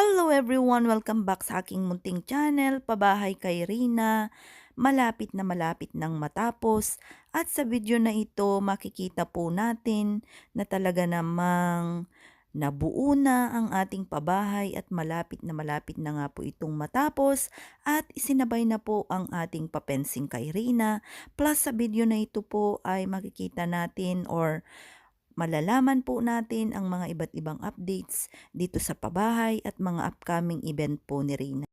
Hello everyone! Welcome back sa aking munting channel, Pabahay kay Rina. Malapit na malapit nang matapos at sa video na ito makikita po natin na talaga namang nabuo na ang ating pabahay at malapit na nga po itong matapos at isinabay na po ang ating papensing kay Rina. Plus sa video na ito po ay makikita natin or malalaman po natin ang mga iba't ibang updates dito sa pabahay at mga upcoming event po ni Rina.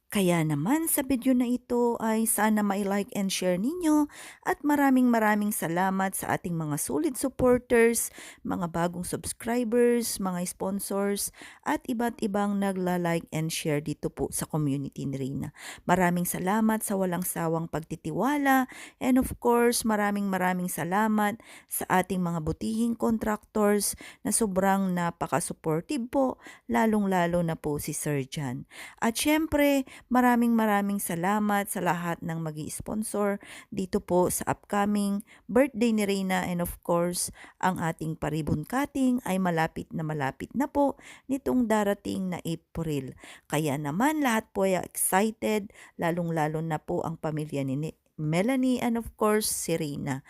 Kaya naman sa video na ito ay sana mai-like and share ninyo at maraming salamat sa ating mga solid supporters, mga bagong subscribers, mga sponsors at iba't ibang nagla-like and share dito po sa community ni Rina. Maraming salamat sa walang sawang pagtitiwala and of course maraming salamat sa ating mga butihing contractors na sobrang napaka-supportive po, lalong-lalo na po si Sir Jan. At syempre, maraming salamat sa lahat ng magi-sponsor dito po sa upcoming birthday ni Reyna and of course, ang ating paribon cutting ay malapit na po nitong darating na April. Kaya naman lahat po ay excited, lalong-lalo na po ang pamilya ni Melanie and of course si Reyna.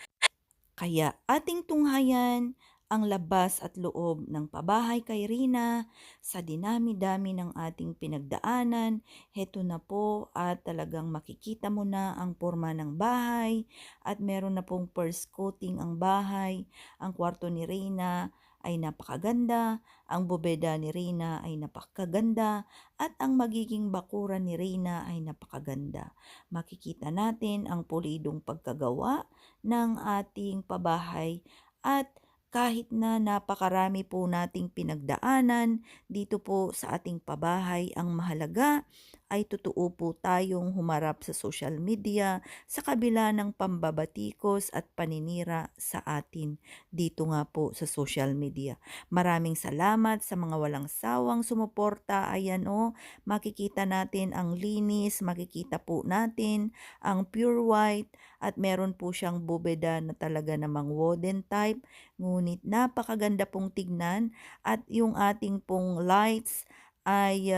Kaya ating tunghayan ang labas at loob ng pabahay kay Rina sa dinami-dami ng ating pinagdaanan. Heto na po at talagang makikita mo na ang forma ng bahay at meron na pong first coating ang bahay. Ang kwarto ni Rina ay napakaganda, ang bubeda ni Rina ay napakaganda at ang magiging bakuran ni Rina ay napakaganda. Makikita natin ang pulidong pagkagawa ng ating pabahay at kahit na napakarami po nating pinagdaanan dito po sa ating pabahay, ang mahalaga ay totoo po tayong humarap sa social media sa kabila ng pambabatikos at paninira sa atin dito nga po sa social media. Maraming salamat sa mga walang sawang sumuporta. Ayan o, makikita natin ang linis, makikita po natin ang pure white at meron po siyang bubeda na talaga namang wooden type. Ngunit napakaganda pong tignan at yung ating pong lights ay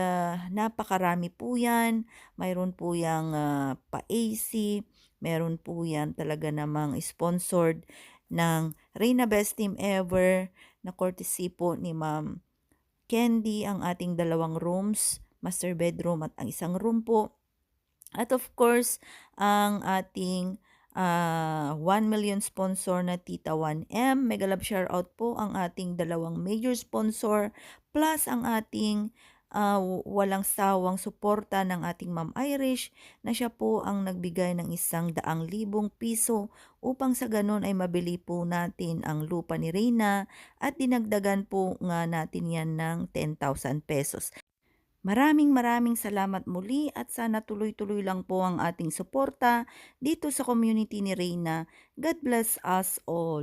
napakarami po yan. Mayroon po yung pa-AC, meron po yan talaga namang sponsored ng Reyna Best Team Ever na courtesy po ni Ma'am Candy, ang ating dalawang rooms, master bedroom at ang isang room po. At of course, ang ating 1 million sponsor na Tita 1M. Mega love shoutout po ang ating dalawang major sponsor plus ang ating walang sawang suporta ng ating Ma'am Irish na siya po ang nagbigay ng 100,000 piso upang sa ganun ay mabili po natin ang lupa ni Reyna at dinagdagan po nga natin yan ng 10,000 pesos. Maraming salamat muli at sana tuloy-tuloy lang po ang ating suporta dito sa community ni Reyna. God bless us all.